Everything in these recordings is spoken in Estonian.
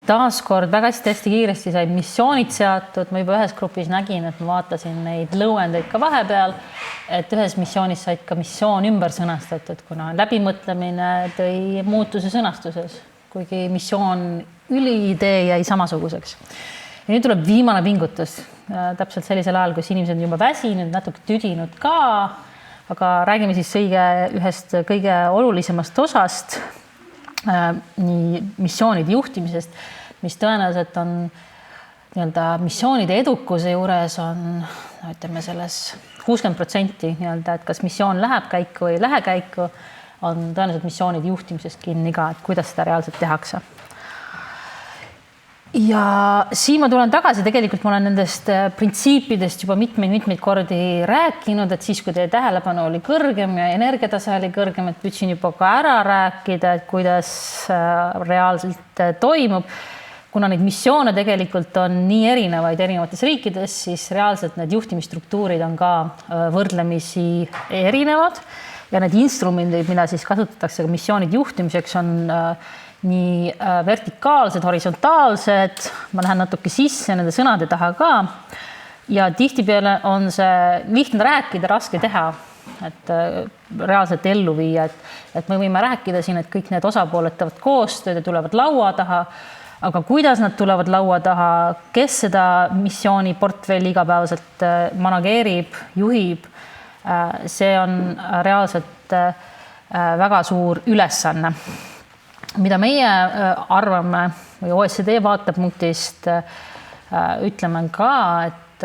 Taaskord väga hästi kiiresti said missioonid seatud, ma juba ühes grupis nägin, et ma vaatasin neid lõuendeid ka vahepeal, et ühes missioonis said ka missioon ümber sõnastatud, kuna läbimõtlemine tõi muutuse sõnastuses, kuigi missioon üliidee jäi samasuguseks. Ja nüüd tuleb viimane pingutus, täpselt sellisel ajal, kus inimesed on juba väsinud, natuke tüdinud ka, aga räägime siis ühest kõige olulisemast osast, nii missioonide juhtimisest, mis tõenäoliselt on nii-öelda missioonide edukuse juures on, ütleme selles 60% nii-öelda, et kas missioon läheb käiku või ei lähe käiku, on tõenäoliselt missioonide juhtimisest kinni ka, et kuidas seda reaalselt tehakse. Ja siin ma tulen tagasi, tegelikult ma olen nendest printsiipidest juba mitmeid kordi rääkinud, et siis, kui teie tähelepanu oli kõrgem ja energiatase oli kõrgem, et püüdsin juba ka ära rääkida, et kuidas reaalselt toimub. Kuna neid missioone tegelikult on nii erinevaid erinevates riikides, siis reaalselt need juhtimisstruktuurid on ka võrdlemisi erinevad ja need instrumendid, mida siis kasutatakse missioonide juhtimiseks, on nii vertikaalsed, horisontaalsed, ma lähen natuke sisse nende sõnade taha ka ja tihtipeale on see lihtne rääkida, raske teha, et reaalselt ellu viia, et me võime rääkida siin, et kõik need osapooled teevad koostööd ja tulevad laua taha, aga kuidas nad tulevad laua taha, kes seda missiooni portfelli igapäevaselt manageerib, juhib, see on reaalselt väga suur ülesanne. Mida meie arvame või OECD vaatepunktist ütleme ka, et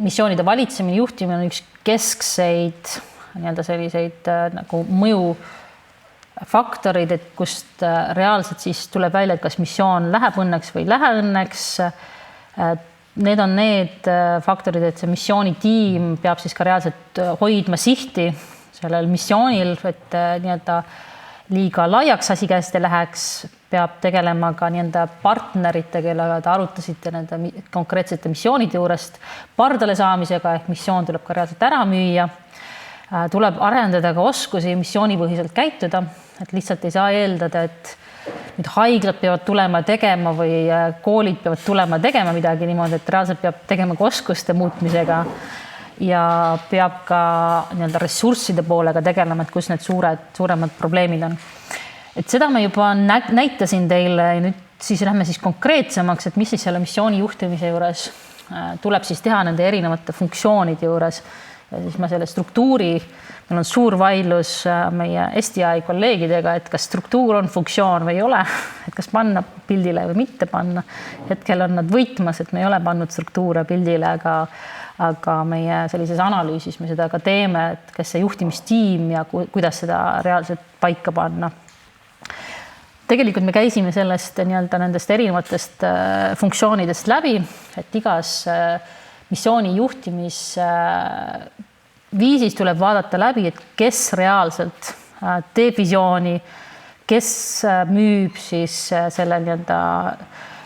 missioonide valitsemine, juhtimine on üks keskseid nii-öelda selliseid nagu mõjufaktorid, et kust reaalselt siis tuleb välja, et kas missioon läheb õnneks või ei lähe õnneks. Need on need faktorid, et see missioonitiim peab siis ka reaalselt hoidma sihti sellel missioonil, et nii-öelda liiga laiaks asi käest ei läheks, peab tegelema ka nii-öelda partnerite, kellega te arutasite nende konkreetsete missioonide juurest pardale saamisega, ehk missioon tuleb ka reaalselt ära müüa. Tuleb arendada ka oskusi missioonipõhiselt käituda, et lihtsalt ei saa eeldada, et nüüd haiglad peavad tulema tegema või koolid peavad tulema tegema midagi niimoodi, et reaalselt peab tegema ka oskuste muutmisega ja peab ka nii-öelda ressursside poolega tegelema, et kus need suuremad probleemid on. Et seda ma juba näitasin teile ja nüüd siis lähme siis konkreetsemaks, et mis siis selle missiooni juhtimise juures tuleb siis teha nende erinevate funktsioonide juures. Ja siis ma selle struktuuri, meil on suur vaidlus meie STI kolleegidega, et kas struktuur on funktsioon või ei ole, et kas panna pildile või mitte panna. Hetkel on nad võitmas, et me ei ole pannud struktuure pildile, aga meie sellises analüüsis me seda ka teeme, et kes see juhtimistiim ja kuidas seda reaalselt paika panna. Tegelikult me käisime sellest nii-öelda nendest erinevatest funktsioonidest läbi, et igas missiooni juhtimisviisis tuleb vaadata läbi, et kes reaalselt teeb visiooni, kes müüb siis selle nii-öelda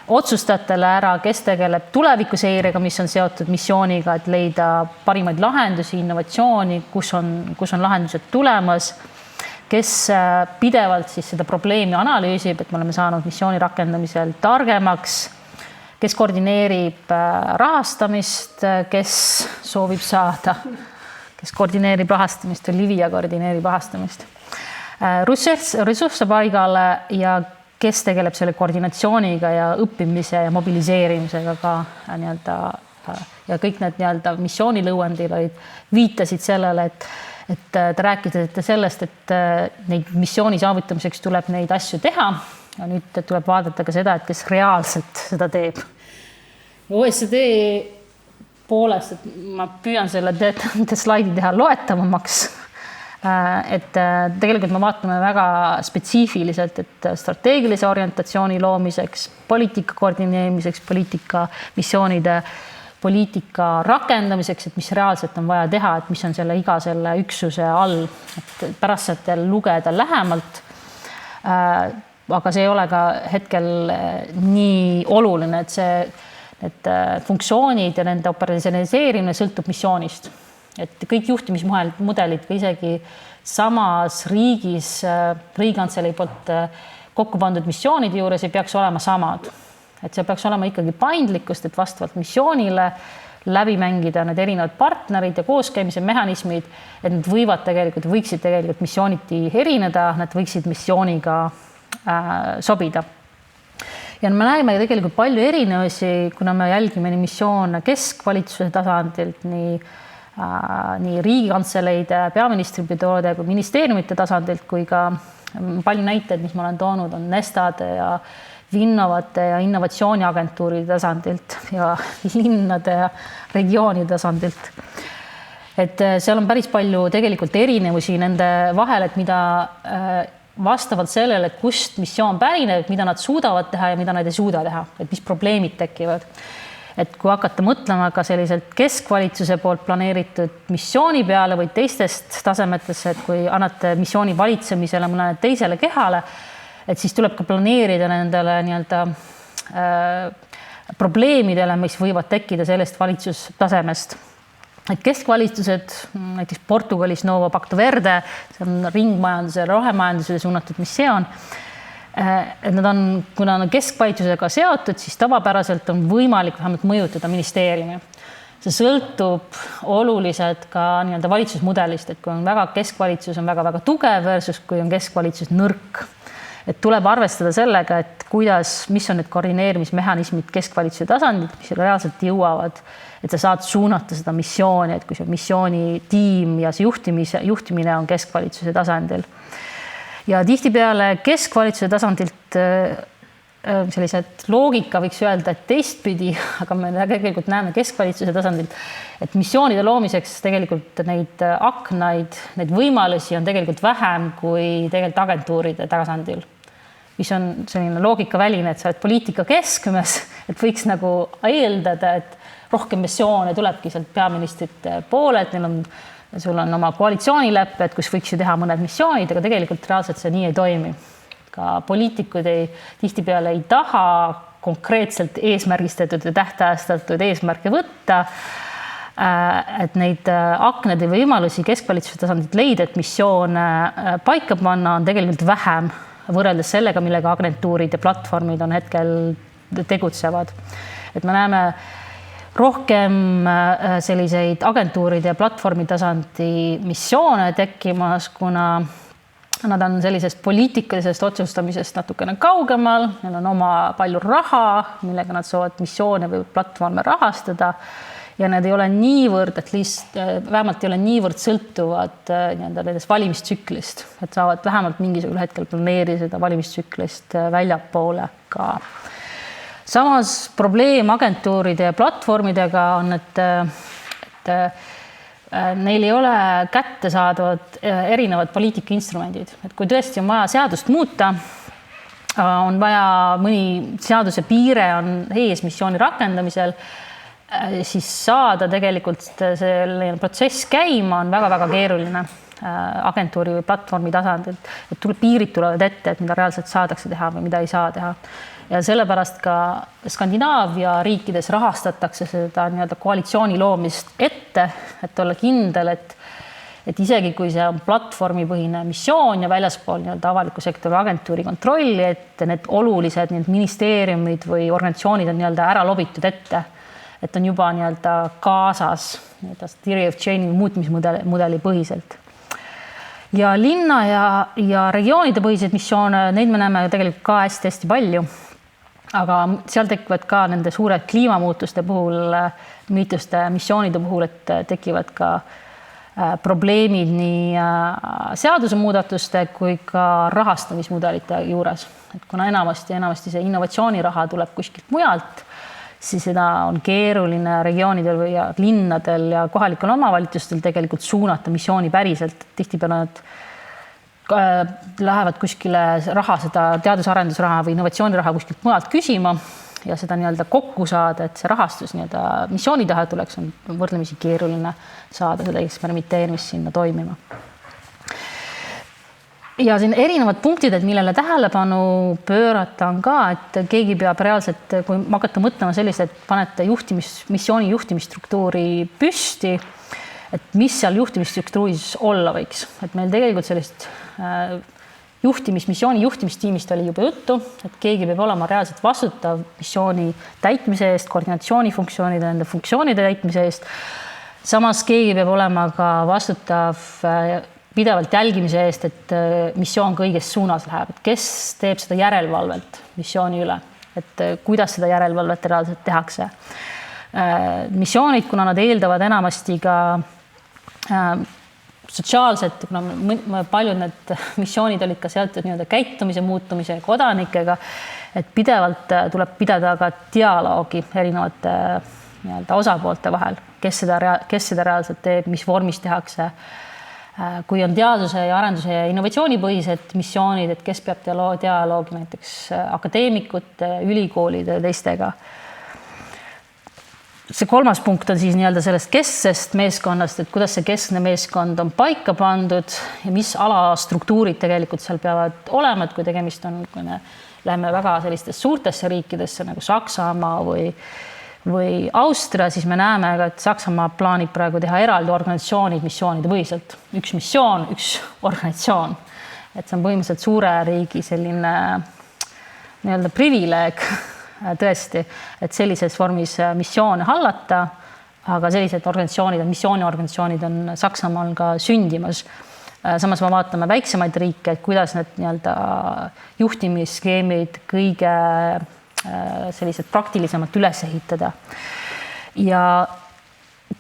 otsustajatele ära, kes tegeleb tulevikuseirega, mis on seotud missiooniga, et leida parimaid lahendusi, innovatsiooni, kus on lahendused tulemas, kes pidevalt siis seda probleemi analüüsib, et me oleme saanud missiooni rakendamisel targemaks, kes koordineerib rahastamist, kes soovib saada, kes koordineerib rahastamist, Olivia koordineerib rahastamist. Ressursse paigale ja kes tegeleb selle koordinatsiooniga ja õppimise ja mobiliseerimisega ka nii-öelda ja kõik need nii-öelda missioonilõuendid viitasid sellele, et te rääkisite sellest, et neid missiooni saavutamiseks tuleb neid asju teha ja nüüd tuleb vaadata ka seda, et kes reaalselt seda teeb. OECD poolest, et ma püüan selle slaidi teha loetavamaks, et tegelikult me vaatame väga spetsiifiliselt, et strateegilise orientatsiooni loomiseks, poliitika koordineerimiseks, poliitika missioonide, poliitika rakendamiseks, et mis reaalselt on vaja teha, et mis on selle iga selle üksuse all, et pärast saate lugeda lähemalt. Aga see ei ole ka hetkel nii oluline, et funktsioonid ja nende operatsionaliseerimine sõltub missioonist. Et kõik juhtimismudelid või isegi samas riigis Riigikantselei poolt kokku pandud missioonide juures ei peaks olema samad. Et see peaks olema ikkagi paindlikkust, et vastavalt missioonile läbi mängida need erinevad partnerid ja kooskäimise mehhanismid, et nad võiksid tegelikult missiooniti erineda, nad võiksid missiooniga sobida. Ja me näeme tegelikult palju erinevusi, kuna me jälgime nii missioone keskvalitsuse tasandilt, nii riigikantseleide, peaministribüroode kui ministeeriumite tasandilt, kui ka palju näiteid, mis ma olen toonud, on Nestade ja Vinnovate ja innovatsiooniagentuuride tasandilt ja linnade ja regiooni tasandilt. Et seal on päris palju tegelikult erinevusi nende vahel, et mida vastavalt sellele, et kust missioon pärineb, mida nad suudavad teha ja mida nad ei suuda teha, et mis probleemid tekivad. Et kui hakata mõtlema ka selliselt keskvalitsuse poolt planeeritud missiooni peale või teistest tasemetesse, et kui annate missiooni valitsemisele mõnele teisele kehale, et siis tuleb ka planeerida nendele probleemidele, mis võivad tekkida sellest valitsustasemest. Et keskvalitsused, näiteks Portugalis Novo Pacto Verde, see on ringmajanduse ja rohemajandusele suunatud missioon, et nad on, kuna nad on keskvalitsusega seotud, siis tavapäraselt on võimalik vähemalt mõjutada ministeeriumi. See sõltub oluliselt ka valitsusmudelist, et kui on väga keskvalitsus on väga tugev versus kui on keskvalitsus nõrk. Et tuleb arvestada sellega, et mis on need koordineerimismehhanismid keskvalitsuse tasandil, mis reaalselt jõuavad, et sa saad suunata seda missiooni, et kui see missiooni tiim ja see juhtimine on keskvalitsuse tasandil. Ja tihtipeale keskvalitsuse tasandilt sellised loogika võiks öelda, et teistpidi, aga me tegelikult näeme keskvalitsuse tasandilt, et missioonide loomiseks tegelikult neid aknaid, neid võimalusi on tegelikult vähem kui tegelikult agentuuride tasandil, mis on selline loogikaväline, et sa oled poliitika keskmes, et võiks nagu eeldada, et rohkem missioone tulebki sealt peaministrite poole, et sul on oma koalitsioonilepped, kus võiks ju teha mõned missioonid, aga tegelikult reaalselt see nii ei toimi. Ka poliitikud tihtipeale ei taha konkreetselt eesmärgistatud ja tähtajastatud eesmärke võtta, et neid aknad ja võimalusi keskvalitsuse tasandilt leida, et missioone paika panna on tegelikult vähem võrreldes sellega, millega agentuurid ja platvormid on hetkel tegutsevad. Et me näeme rohkem selliseid agentuuride ja platvormi tasandi missioone tekkimas, kuna nad on sellisest poliitikalisest otsustamisest natukene kaugemal, neil on oma palju raha, millega nad saavad missioone või platvorme rahastada ja need ei ole niivõrd, vähemalt ei ole niivõrd sõltuvad nendest valimistsüklist, et saavad vähemalt mingisugusel hetkel planeerida seda valimistsüklist väljapoole ka. Samas probleem agentuuride ja platvormidega on, et neil ei ole kättesaadavad erinevad poliitikainstrumendid. Et kui tõesti on vaja seadust muuta, on vaja mõni seaduse piire on ees missiooni rakendamisel, siis saada tegelikult selline protsess käima on väga keeruline agentuuri või platvormi tasandilt. Et piirid tulevad ette, et mida reaalselt saadakse teha või mida ei saa teha. Ja sellepärast ka Skandinaavia riikides rahastatakse seda koalitsiooni loomist ette, et olla kindel, et isegi kui see on platvormipõhine missioon ja väljaspool avaliku sektori agentuuri kontrolli, et need olulised ministeeriumid või organisatsioonid on ära lobitud ette, et on juba kaasas theory of change'i muutmismudeli põhiselt. Ja linna ja regioonide põhiseid missioone, neid me näeme tegelikult ka hästi palju. Aga seal tekivad ka nende suure kliimamuutuste puhul, miituste missioonide puhul, et tekivad ka probleemid nii seadusemuudatuste kui ka rahastamismudelite juures. Et kuna enamasti see innovatsiooniraha tuleb kuskilt mujalt, siis seda on keeruline regioonidel ja linnadel ja kohalikel omavalitsustel tegelikult suunata missiooni päriselt. Tihtipeale nad lähevad kuskile seda teadus-arendusraha või innovatsiooniraha kuskilt mujalt küsima ja seda kokku saada, et see rahastus missiooni taha tuleks, on võrdlemisi keeruline saada seda eksperimenteerimist sinna toimima. Ja siin erinevad punktid, et millele tähelepanu pöörata on ka, et keegi peab reaalselt, kui hakata mõtlema sellist, et panete missiooni juhtimisstruktuuri püsti, et mis seal juhtimisstruktuuris olla võiks. Et meil tegelikult sellist missiooni juhtimistiimist oli juba juttu, et keegi peab olema reaalselt vastutav missiooni täitmise eest, koordinatsioonifunktsioonide, nende funktsioonide täitmise eest. Samas keegi peab olema ka vastutav pidevalt jälgimise eest, et missioon kõiges suunas läheb, et kes teeb seda järelevalvet missiooni üle, et kuidas seda järelevalvet reaalselt tehakse. Missioonid, kuna nad eeldavad enamasti ka sotsiaalselt, kuna paljud need missioonid olid ka seotud nii-öelda käitumise muutumise kodanikega, et pidevalt tuleb pidada ka dialoogi erinevate nii-öelda osapoolte vahel, kes seda reaalselt teeb, mis vormis tehakse. Kui on teaduse ja arenduse ja innovatsioonipõhised missioonid, et kes peab dialoogi näiteks akadeemikute, ülikoolide ja teistega. See kolmas punkt on siis nii-öelda sellest kesksest meeskonnast, et kuidas see keskne meeskond on paika pandud ja mis alastruktuurid tegelikult seal peavad olema, et kui tegemist on, kui me läheme väga sellistesse suurtesse riikidesse nagu Saksamaa või Austria, siis me näeme, et Saksamaa plaanib praegu teha eraldi organisatsioonid missioonide põhiselt. Üks missioon, üks organisatsioon. Et see on põhimõtteliselt suure riigi selline nii-öelda privileeg tõesti, et sellises vormis missioone hallata, aga sellised organisatsioonid, missiooniorganisatsioonid on Saksamaal ka sündimas. Samas me vaatame väiksemaid riike, et kuidas need nii-öelda juhtimisskeemid kõige sellised praktilisemalt üles ehitada. Ja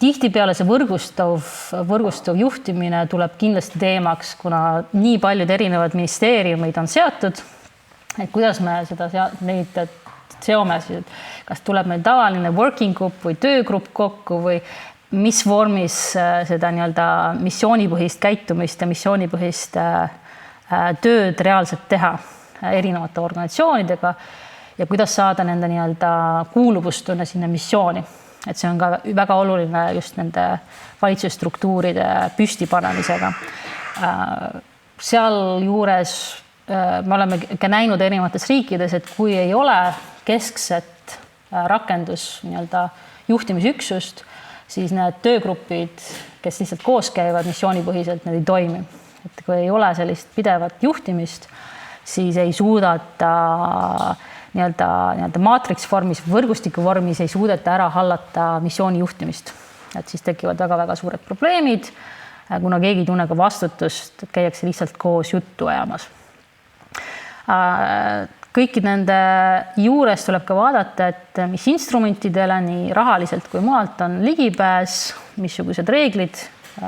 tihtipeale see võrgustuv juhtimine tuleb kindlasti teemaks, kuna nii paljud erinevad ministeeriumid on seotud, et kuidas me neid seome, kas tuleb meil tavaline working group või töögrupp kokku või mis vormis seda nii-öelda missioonipõhist käitumist ja missioonipõhist tööd reaalselt teha erinevate organisatsioonidega ja kuidas saada nende nii-öelda kuuluvustunne sinna missiooni. Et see on ka väga oluline just nende valitsusstruktuuride püstipanemisega. Sealjuures me oleme ka näinud erinevates riikides, et kui ei ole keskset rakendus nii-öelda juhtimisüksust, siis need töögrupid, kes lihtsalt koos käivad missioonipõhiselt, need ei toimi. Et kui ei ole sellist pidevat juhtimist, siis ei suudata nii-öelda maatriks vormis, võrgustiku vormis ei suudeta ära hallata missiooni juhtimist. Et siis tekivad väga-väga suured probleemid, kuna keegi ei tunne ka vastutust, käiakse lihtsalt koos juttu ajamas. Kõiki nende juures tuleb ka vaadata, et mis instrumentidele nii rahaliselt kui maalt on ligipääs, missugused reeglid,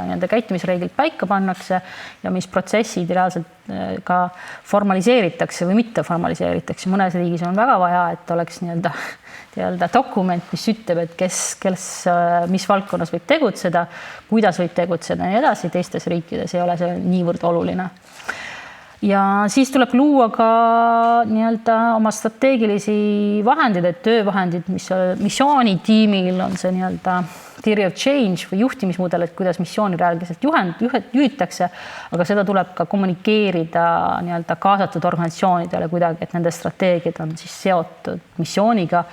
nende käitumisreeglid paika pannakse ja mis protsessid reaalselt ka formaliseeritakse või mitte formaliseeritakse. Mõnes riigis on väga vaja, et oleks nii-öelda dokument, mis ütleb, et kes mis valdkonnas võib tegutseda, kuidas võib tegutseda ja nii edasi. Teistes riikides ei ole see niivõrd oluline. Ja siis tuleb luua ka nii-öelda oma strateegilisi vahendid, et töövahendid, mis missioonitiimil on see nii-öelda theory of change või juhtimismudel, et kuidas missiooni reaalselt juhitakse, aga seda tuleb ka kommunikeerida nii-öelda kaasatud organisatsioonidele kuidagi, et nende strateegiad on siis seotud missiooniga.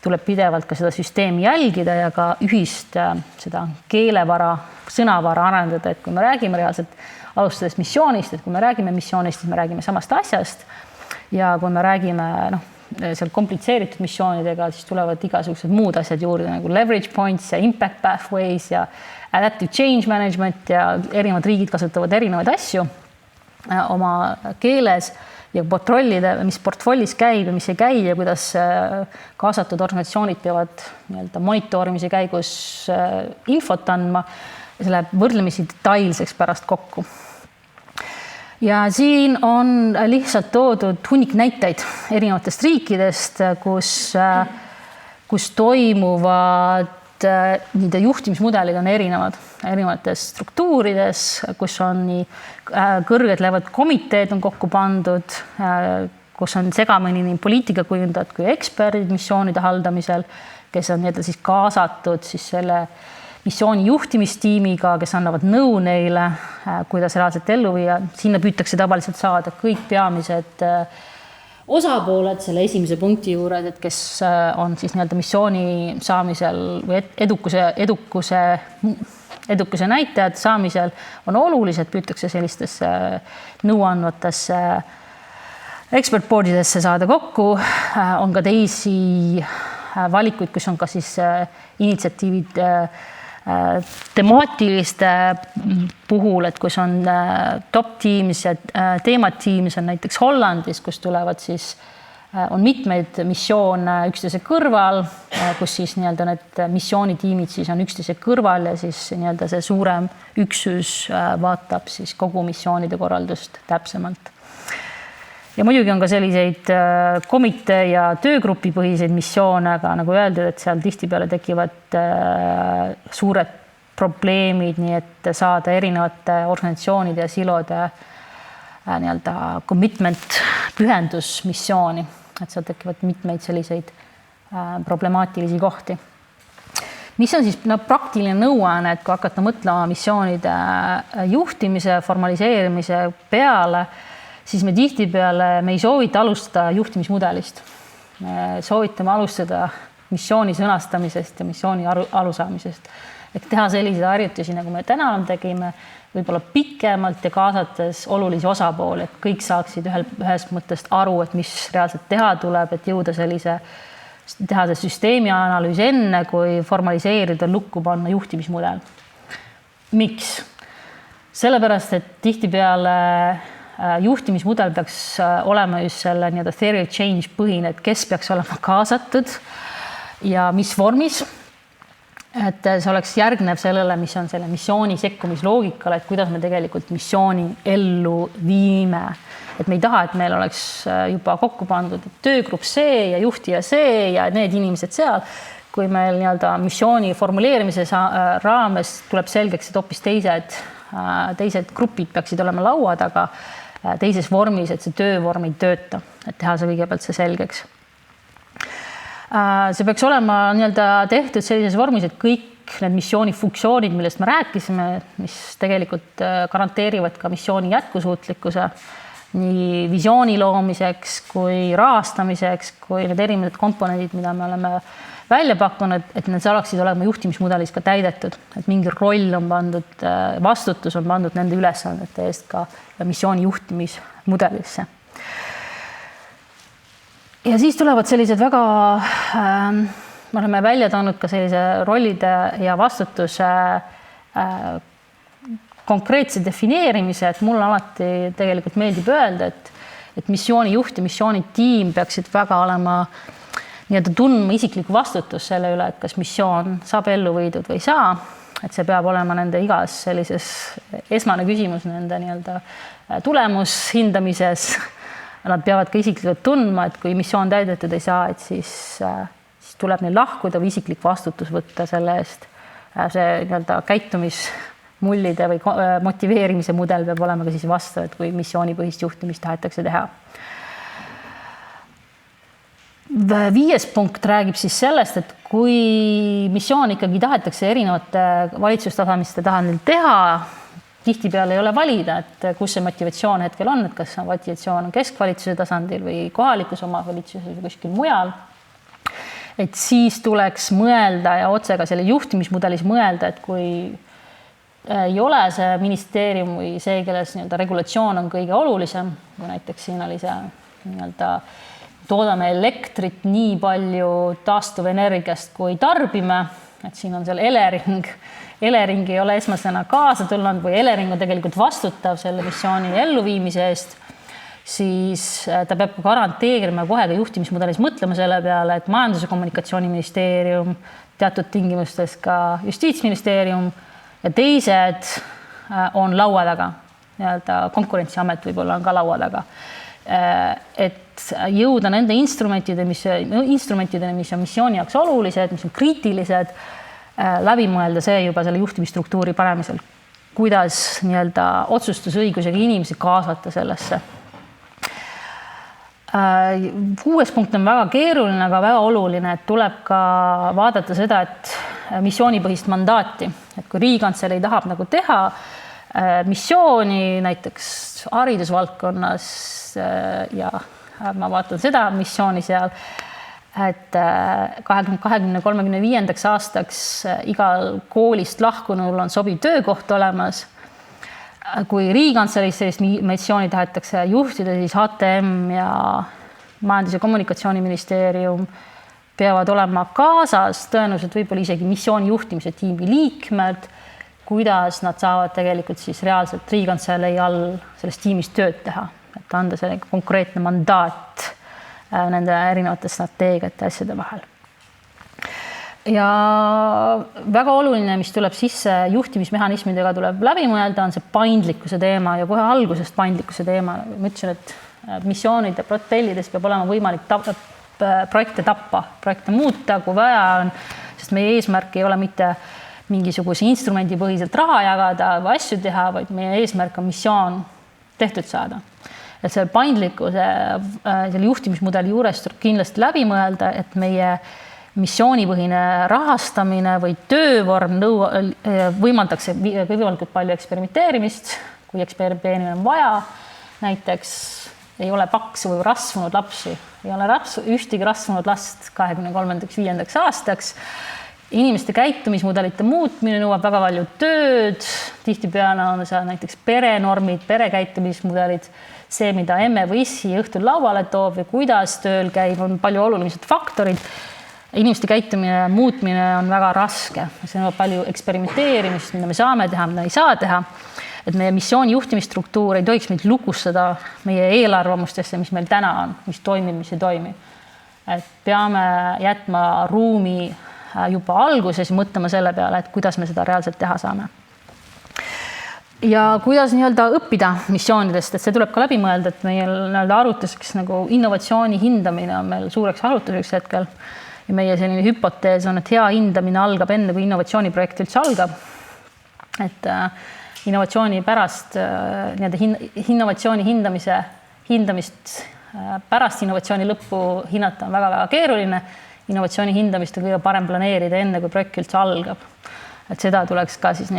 Tuleb pidevalt ka seda süsteemi jälgida ja ka ühist seda keelevara, sõnavara arendada, et kui me räägime reaalselt alustades missioonist, et kui me räägime missioonist, siis me räägime samast asjast ja kui me räägime seal komplitseeritud missioonidega, siis tulevad igasugused muud asjad juurde nagu leverage points ja impact pathways ja adaptive change management ja erinevad riigid kasutavad erinevaid asju oma keeles ja kontrollida, mis portfollis käib ja mis ei käi ja kuidas kaasatud organisatsioonid peavad nii-öelda monitoorimise käigus infot andma. See läheb võrdlemisi detailseks pärast kokku. Ja siin on lihtsalt toodud hunnik näiteid erinevatest riikidest, kus toimuvad juhtimismudelid on erinevates struktuurides, kus on nii kõrged levad komiteed on kokku pandud, kus on segamini nii poliitikakujundajad kui eksperdid missioonide haldamisel, kes on siis kaasatud siis selle missiooni juhtimistiimiga, kes annavad nõu neile, kuidas reaalselt ellu viia. Sinna püütakse tavaliselt saada kõik peamised osapooled selle esimese punkti juures, et kes on siis nii-öelda missiooni saamisel või edukuse näitajad saamisel on olulised, püütakse sellistesse nõuandvatesse expertboardidesse saada kokku. On ka teisi valikuid, kus on ka siis initsiatiivid temaatiliste puhul, et kus on top teams ja teemad teams on näiteks Hollandis, kus tulevad siis, on mitmeid missioone üksteise kõrval, kus siis nii-öelda need missioonitiimid siis on üksteise kõrval ja siis nii-öelda see suurem üksus vaatab siis kogu missioonide korraldust täpsemalt. Ja muidugi on ka selliseid komitee ja töögrupi põhiseid missioone, aga nagu öeldud, et seal tihtipeale tekivad suured probleemid, nii et saada erinevate organisatsioonide ja silode nii-öelda commitment pühendusmissiooni, et seal tekivad mitmeid selliseid problemaatilisi kohti. Mis on siis praktiline nõuanne, et kui hakata mõtlema missioonide juhtimise, formaliseerimise peale, siis me tihtipeale me ei soovita alustada juhtimismudelist. Me soovitame alustada missiooni sõnastamisest ja missiooni arusaamisest. Et teha selliseid harjutusi, nagu me täna tegime, võib-olla pikemalt ja kaasates olulisi osapooli, et kõik saaksid ühest mõttest aru, et mis reaalselt teha tuleb, et jõuda teha see süsteemi analüüs enne, kui formaliseerida lukku panna juhtimismudel. Miks? Sellepärast, et tihtipeale juhtimismudel peaks olema just selle nii-öelda theory of change põhine, et kes peaks olema kaasatud ja mis vormis. Et see oleks järgnev sellele, mis on selle missiooni sekkumisloogikale, et kuidas me tegelikult missiooni ellu viime. Et me ei taha, et meil oleks juba kokku pandud töögrupp see ja juhtija see ja need inimesed seal. Kui meil nii-öelda missiooni formuleerimise raames tuleb selgeks, et hoopis teised grupid peaksid olema laua taga teises vormis, et see töövorm ei tööta, et teha see kõigepealt see selgeks. See peaks olema nii-öelda tehtud sellises vormis, et kõik need missiooni funktsioonid, millest me rääkisime, mis tegelikult garanteerivad ka missiooni jätkusuutlikkuse nii visiooni loomiseks kui rahastamiseks, kui need erinevad komponendid, mida me oleme välja pakkunud, et need saaksid olema juhtimismudelis ka täidetud, et mingi roll on pandud, vastutus on pandud nende ülesannete eest ka missiooni juhtimismudelisse. Ja siis tulevad sellised väga, me oleme välja toonud ka sellise rollide ja vastutuse konkreetse defineerimise, et mulle alati tegelikult meeldib öelda, et missiooni juht ja missiooni tiim peaksid väga olema nii-öelda tundma isiklikku vastutust selle üle, et kas missioon saab ellu võidud või ei saa, et see peab olema nende igas sellises esmane küsimus nende nii-öelda tulemushindamises. Nad peavad ka isiklikult tundma, et kui missioon täidetud ei saa, et siis tuleb neil lahkuda või isiklik vastutus võtta selle eest. See nii-öelda käitumismullide või motiveerimise mudel peab olema ka siis vastav, et kui missioonipõhist juhtimist tahetakse teha. 5. punkt räägib siis sellest, et kui missioon ikkagi tahetakse erinevate valitsustasamiste tasandil teha, tihtipeale ei ole valida, et kus see motivatsioon hetkel on, et kas motivatsioon on keskvalitsuse tasandil või kohalikus omavalitsuses või kuskil mujal. Et siis tuleks mõelda ja otse ka selle juhtimismudelis mõelda, et kui ei ole see ministeerium või see, kelles nii-öelda regulatsioon on kõige olulisem, kui näiteks siin oli see nii-öelda toodame elektrit nii palju taastuvenergiast, kui tarbime, et siin on seal Elering. Elering ei ole esmasena kaasa tulnud või Elering on tegelikult vastutav selle missiooni elluviimise eest, siis ta peab garanteerima kohe ka juhtimismudelis mõtlema selle peale, et Majandus- ja Kommunikatsiooniministeerium, teatud tingimustes ka Justiitsministeerium ja teised on laua taga. Konkurentsiamet võib-olla on ka laua taga. Et jõuda nende instrumentideni, mis on missiooni jaoks olulised, mis on kriitilised, läbi mõelda see juba selle juhtimisstruktuuri panemisel. Kuidas nii-öelda otsustusõigusega inimesi kaasata sellesse. 6. punkt on väga keeruline, aga väga oluline, et tuleb ka vaadata seda, et missioonipõhist mandaati, et kui Riigikantselei tahab nagu teha missiooni näiteks haridusvaldkonnas ja ma vaatan seda missiooni seal, et 2035. aastaks igal koolist lahkunul on sobiv töökoht olemas. Kui Riigikantseleis sellist missiooni tahetakse juhtida, siis HTM ja Majandus- ja Kommunikatsiooniministeerium peavad olema kaasas, tõenäoliselt võib-olla isegi missiooni juhtimise tiimi liikmed, kuidas nad saavad tegelikult siis reaalselt Riigikantselei all selles tiimis tööd teha, et anda selle konkreetne mandaat nende erinevate strateegiate asjade vahel. Ja väga oluline, mis tuleb sisse juhtimismehhanismidega tuleb läbi mõelda, on see paindlikkuse teema ja kohe algusest paindlikkuse teema. Ma ütlesin, et missioonide protellides peab olema võimalik projekte tappa, projekte muuta, kui vaja on, sest meie eesmärk ei ole mitte mingisuguse instrumendi põhiselt raha jagada või asju teha, vaid meie eesmärk on missioon tehtud saada. Et selle paindlikkuse selle juhtimismudeli juures tuleb kindlasti läbi mõelda, et meie missioonipõhine rahastamine või töövorm võimaldaks võimalikult palju eksperimenteerimist, kui eksperimenteerimine on vaja. Näiteks ei ole paksu või rasvunud lapsi, ei ole ühtegi rasvunud last 2035. aastaks. Inimeste käitumismudelite muutmine nõuab väga palju tööd, tihtipeale on see näiteks perenormid, perekäitumismudelid, see, mida emme või issi õhtul lauale toob või kuidas tööl käib, on palju olulised faktorid. Inimeste käitumine muutmine on väga raske, see nõuab palju eksperimenteerimist, mida me saame teha, mida ei saa teha. Et meie missiooni juhtimisstruktuur ei tohiks meid lukustada meie eelarvamustesse, mis meil täna on, mis toimib, mis ei toimi. Et peame jätma ruumi juba alguses ja mõtlema selle peale, et kuidas me seda reaalselt teha saame. Ja kuidas õppida missioonidest, et see tuleb ka läbi mõelda, et meil arutuseks nagu innovatsiooni hindamine on meil suureks arutuseks hetkel. Ja meie selline hüpotees on, et hea hindamine algab enne, kui innovatsiooniprojekt üldse algab. Et innovatsiooni pärast, innovatsiooni hindamist pärast innovatsiooni lõppu hinnata on väga-väga keeruline. Innovatsiooni hindamist on kõige parem planeerida enne, kui projekt üldse algab. Et seda tuleks ka siis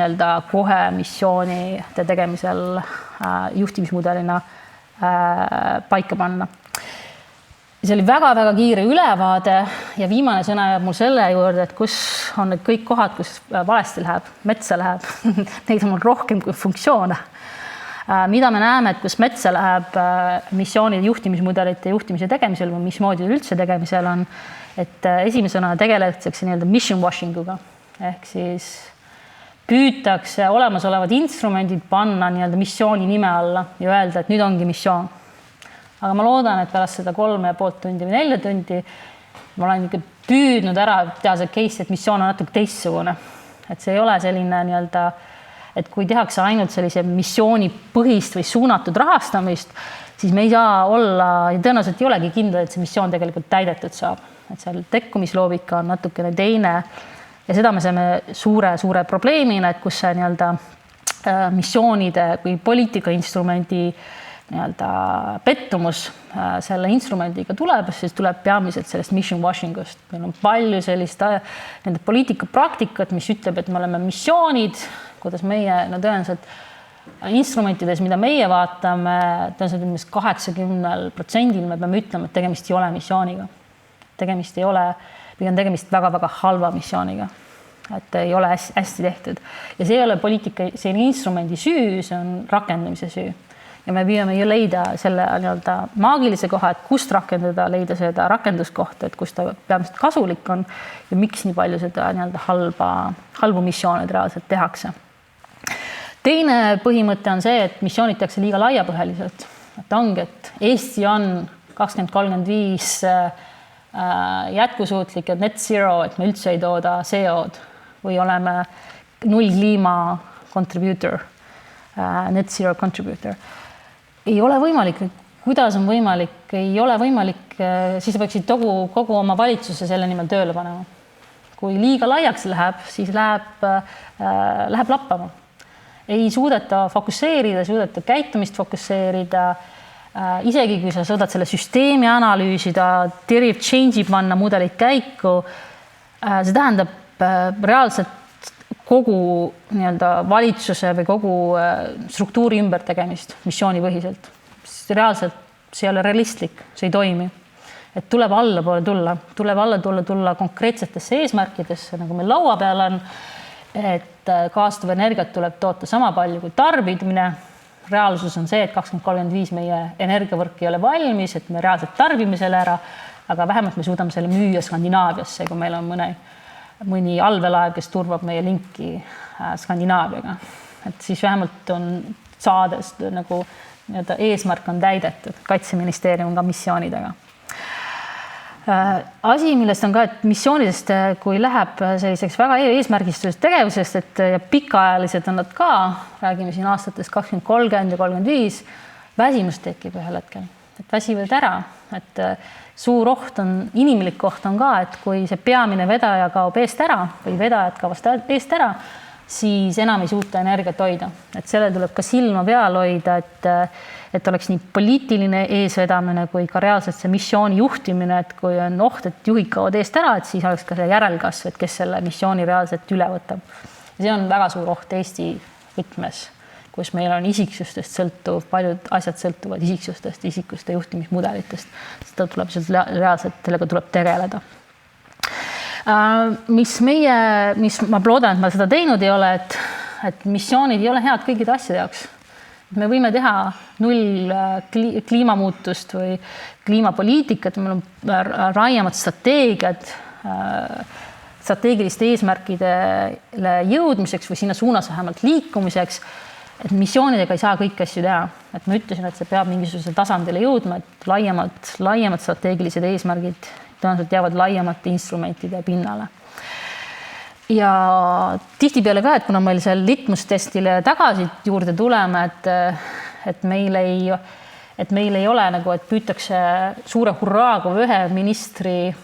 kohe missioonide tegemisel juhtimismudelina paika panna. See oli väga-väga kiire ülevaade ja viimane sõna jääb mul selle juurde, et kus on need kõik kohad, kus valesti läheb, metsa läheb. Neid on mul rohkem kui funktsioone. Mida me näeme, et kus metsa läheb missioonide juhtimismudelite juhtimise tegemisel või mismoodi üldse tegemisel on, et esimesena tegeletakse mission washing uga. Ehk siis püütakse olemasolevad instrumendid panna missiooni nime alla ja öelda, et nüüd ongi missioon. Aga ma loodan, et pärast seda 3,5 tundi või 4 tundi ma olen ikka püüdnud ära teha see case, et missioon on natuke teistsugune. Et see ei ole selline et kui tehakse ainult sellise missiooni põhist või suunatud rahastamist, siis me ei saa olla ja tõenäoliselt ei olegi kindel, et see missioon tegelikult täidetud saab. Et seal tekkumisloogika on natukene teine ja seda me saame suure probleemina, et kus see missioonide kui poliitikainstrumendi pettumus selle instrumendiga tuleb, siis tuleb peamiselt sellest mission washingust. Meil on palju sellist poliitikapraktikat, mis ütleb, et me oleme missioonid, kuidas meie tõenäoliselt instrumentides, mida meie vaatame, tõenäoliselt 80% me peame ütlema, et tegemist ei ole missiooniga. Tegemist ei ole, või on tegemist väga-väga halva missiooniga. Et ei ole hästi tehtud. Ja see ei ole poliitika, see instrumendi süü, see on rakendamise süü. Ja me püüame ju leida selle maagilise koha, et kust rakendada, leida seda rakenduskohta, et kus ta peamiselt kasulik on ja miks nii palju seda halbu missioonid reaalselt tehakse. Teine põhimõte on see, et missioonid tehakse liiga laiapõhjaliselt. Et ongi, et Eesti on 2035 jätkusuutlik ja net zero, et me üldse ei tooda CO-d või oleme null kliima contributor, net zero contributor. Ei ole võimalik, kuidas on võimalik, ei ole võimalik, siis võiksid kogu oma valitsuse selle nimel tööle panema. Kui liiga laiaks läheb, siis läheb lappama. Ei suudeta fokusseerida, suudeta käitumist fokusseerida, isegi kui sa suudad selle süsteemi analüüsida, derivative change'i panna mudelid käiku, see tähendab reaalselt kogu valitsuse või kogu struktuuri ümber tegemist missioonipõhiselt. Reaalselt see ei ole realistlik, see ei toimi. et tuleb allapoole tulla konkreetsetesse eesmärkidesse, nagu meil laua peal on, et taastuvenergiat tuleb toota sama palju kui tarbimine. Reaalsus on see, et 2035 meie energiavõrk ei ole valmis, et me reaalselt tarbime selle ära, aga vähemalt me suudame selle müüa Skandinaaviasse, kui meil on mõni allveelaev, kes turvab meie linki Skandinaaviaga. Et siis vähemalt on saades nagu eesmärk on täidetud Kaitseministeeriumiga missioonidega. Asi, millest on ka, et missioonidest, kui läheb selliseks väga eesmärgistusest tegevusest, et ja pikaajalised on nad ka, räägime siin aastatest 2030 ja 35, väsimus tekib ühel hetkel, et väsivad ära, et suur oht on, inimlik oht on ka, et kui see peamine vedaja kaob eest ära või vedajad kaovad eest ära, siis enam ei suuta energiat hoida. Et selle tuleb ka silma peal hoida, et oleks nii poliitiline eesvedamine kui ka reaalselt see missiooni juhtimine, et kui on oht, et juhid kaovad eest ära, et siis oleks ka see järelkasv, et kes selle missiooni reaalselt üle võtab. Ja see on väga suur oht Eesti võtmes, kus meil on isiksustest sõltuv, paljud asjad sõltuvad isiksustest, isikuste juhtimismudelitest. Seda tuleb reaalselt, sellega tuleb tegeleda. Mis ma loodan, et ma seda teinud ei ole, et missioonid ei ole head kõigide asjade jaoks. Me võime teha null kliimamuutust või kliimapoliitikat, meil on raiemad strateegiad, strateegiliste eesmärkidele jõudmiseks või sinna suunas vähemalt liikumiseks, et missioonidega ei saa kõiki asju teha. Et ma ütlesin, et see peab mingisugusele tasandile jõudma, et laiemad strateegilised eesmärgid tõenäoliselt jäävad laiemate instrumentide pinnale. Ja tihtipeale ka, et kuna meil seal litmustestile tagasi juurde tuleme, et meil ei ole nagu, et püütakse suure hurraaga ühe ministri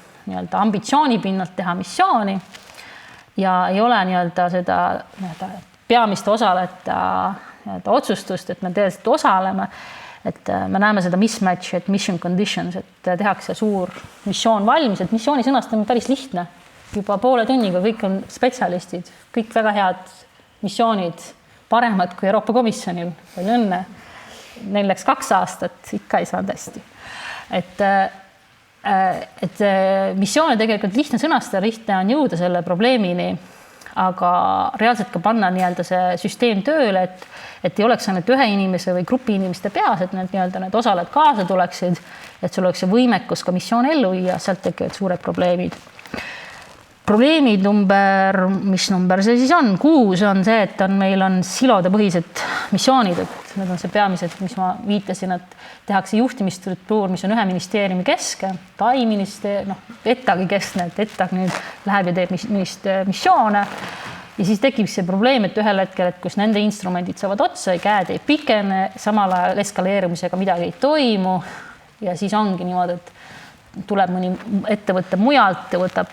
ambitsiooni pinnalt teha missiooni ja ei ole seda peamist osaleta otsustust, et me tegelikult osaleme, et me näeme seda mismatch, et mission conditions, et tehakse suur missioon valmis, et missiooni sõnastamine on päris lihtne. Juba poole tunniga kõik on spetsialistid, kõik väga head missioonid, paremad kui Euroopa Komisjonil, palju õnne. Neil läks 2 aastat, ikka ei saanud hästi. Et missioon on tegelikult lihtne sõnastada, lihtne on jõuda selle probleemini, aga reaalselt ka panna see süsteem tööle, et ei oleks ainult ühe inimese või grupi inimeste peas, et need osalejad kaasa tuleksid, et sul oleks see võimekus ka missioon ellu viia, sealt tekivad suured probleemid. Probleemid mis number see siis on? 6 on see, et meil on silode põhised missioonid, et need on see peamised, mis ma viitasin, et tehakse juhtimisstruktuur, mis on ühe ministeeriumi keske, Tai ministeerium, ETAG-i keskne, et ETAG nüüd läheb ja teeb missioone ja siis tekib see probleem, et ühel hetkel, et kus nende instrumendid saavad otsa ja käed ei pikene, samal ajal eskaleerumisega midagi ei toimu ja siis ongi niimoodi, et tuleb mõni ettevõtte mujalt ja võtab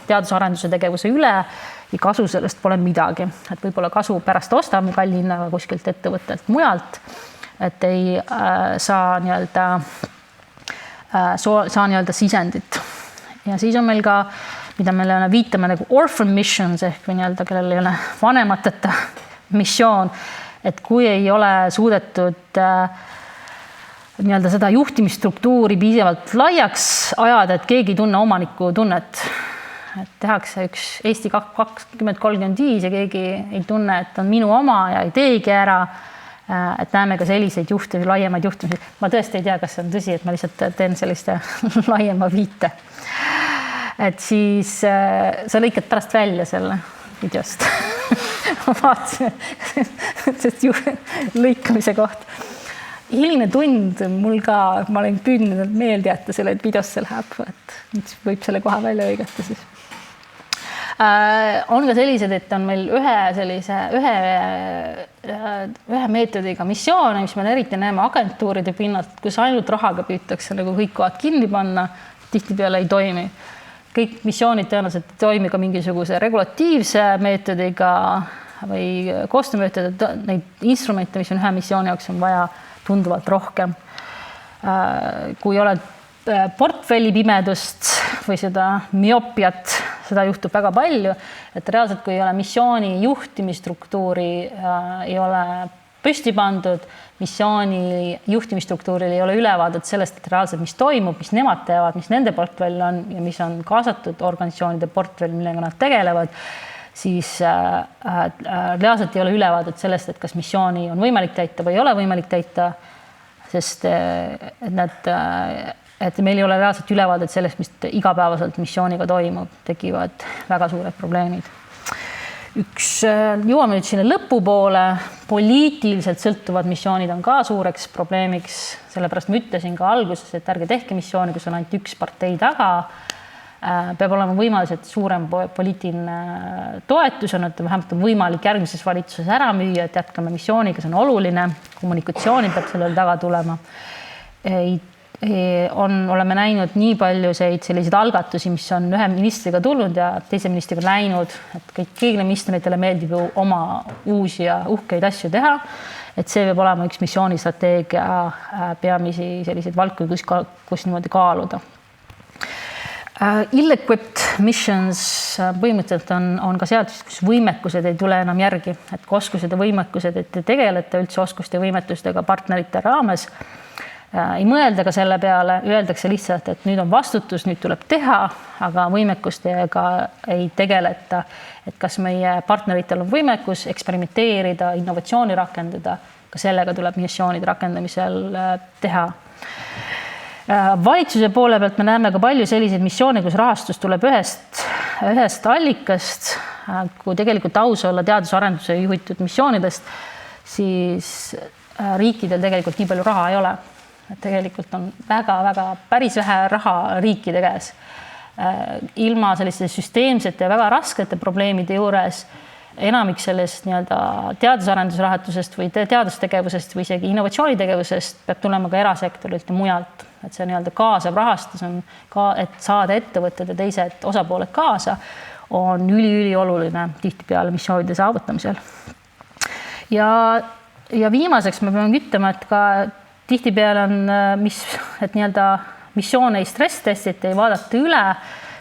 teadusarenduse tegevuse üle ja kasu sellest pole midagi. Et võib-olla kasu pärast ostame kalli hinnaga kuskilt ettevõttelt mujalt, et ei saa sisendit. Ja siis on meil ka, mida me viitame nagu orphan missions ehk või kellel ei ole vanemateta missioon, et kui ei ole suudetud seda juhtimisstruktuuri piisavalt laiaks ajada, et keegi ei tunne omaniku tunnet. Et tehakse üks Eesti 2035 ja keegi ei tunne, et on minu oma ja ei teegi ära. Et näeme ka selliseid laiemaid juhtimisi. Ma tõesti ei tea, kas see on tõsi, et ma lihtsalt teen selliste laiema viite. Et siis sa lõikad pärast välja selle videost. Ma vaatasin, et lõikamise koht. Hiline tund mul ka, ma olen püüdnud meelde jätta selle, et videosse läheb, et võib selle koha välja õigata siis. On ka sellised, et on meil ühe meetodiga missioone, mis me eriti näeme agentuuride pinnalt, kus ainult rahaga püütakse nagu kõik kohad kinni panna, tihtipeale ei toimi. Kõik missioonid tõenäoliselt ei toimi ka mingisuguse regulatiivse meetodiga või koostöömeetodid, neid instrumente, mis on ühe missiooni jaoks on vaja tunduvalt rohkem. Kui oled portfelli pimedust või seda myopiat, seda juhtub väga palju, et reaalselt kui ei ole missiooni juhtimisstruktuuri, ei ole püsti pandud, missiooni juhtimisstruktuuril ei ole ülevaadet sellest, et reaalselt mis toimub, mis nemad teevad, mis nende portfell on ja mis on kaasatud organisatsioonide portfell, millega nad tegelevad, siis reaalselt ei ole ülevaadet sellest, et kas missiooni on võimalik täita või ei ole võimalik täita, sest et meil ei ole reaalselt ülevaadet sellest, mis igapäevaselt missiooniga toimub, tekivad väga suured probleemid. Jõuame nüüd sinna lõpupoole, poliitiliselt sõltuvad missioonid on ka suureks probleemiks, sellepärast ma ütlesin ka alguses, et ärge tehke missiooni, kus on ainult üks partei taga, peab olema võimalus, et suurem poliitiline toetus on, et vähemalt on võimalik järgmises valitsuses ära müüa, et jätkame missiooniga, see on oluline, kommunikatsiooni peab sellele taga tulema. Oleme näinud nii palju selliseid algatusi, mis on ühe ministriga tulnud ja teise ministriga läinud, et kõigile ministritele meeldib ju oma uusi ja uhkeid asju teha, et see peab olema üks missioonistrateegia peamisi selliseid valdkondi, kus niimoodi kaaluda. Ill-equipped missions põhimõtteliselt on ka seadus, kus võimekused ei tule enam järgi, et oskused ja võimekused, et te tegelete üldse oskuste ja võimetustega partnerite raames. Ei mõelda ka selle peale, öeldakse lihtsalt, et nüüd on vastutus, nüüd tuleb teha, aga võimekustega ei tegeleta, et kas meie partneritel on võimekus eksperimenteerida, innovatsiooni rakendada, ka sellega tuleb missioonide rakendamisel teha. Valitsuse poole pealt me näeme ka palju selliseid missioone, kus rahastus tuleb ühest allikast, kui tegelikult aus olla teadusarenduse juhitud missioonidest, siis riikidel tegelikult nii palju raha ei ole. Tegelikult on väga-väga päris vähe raha riikide käes. Ilma selliste süsteemsete ja väga raskete probleemide juures enamik sellest teadusarendusrahatusest või teadustegevusest või isegi innovatsioonitegevusest peab tulema ka erasektorilt ja mujalt. Et see kaasav rahastus on ka, et saada ettevõtted ja teised osapooled kaasa, on ülioluline tihtipeale missioonide saavutamisel. Ja viimaseks me peame ütlema, et ka tihtipeale on, et missioone ei stress-testita, ei vaadata üle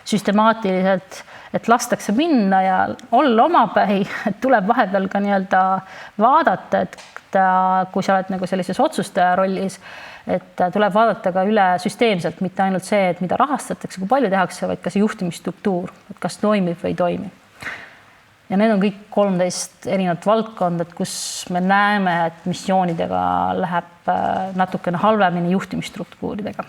süstemaatiliselt, et lastakse minna ja olla omapäi, et tuleb vahepeal ka vaadata, et kui sa oled sellises otsustaja rollis, et tuleb vaadata ka üle süsteemselt, mitte ainult see, et mida rahastatakse, kui palju tehakse, vaid ka see juhtimisstruktuur, et kas toimib või ei toimi. Ja need on kõik 13 erinevat valdkondad, kus me näeme, et missioonidega läheb natukene halvemini juhtimisstruktuuridega.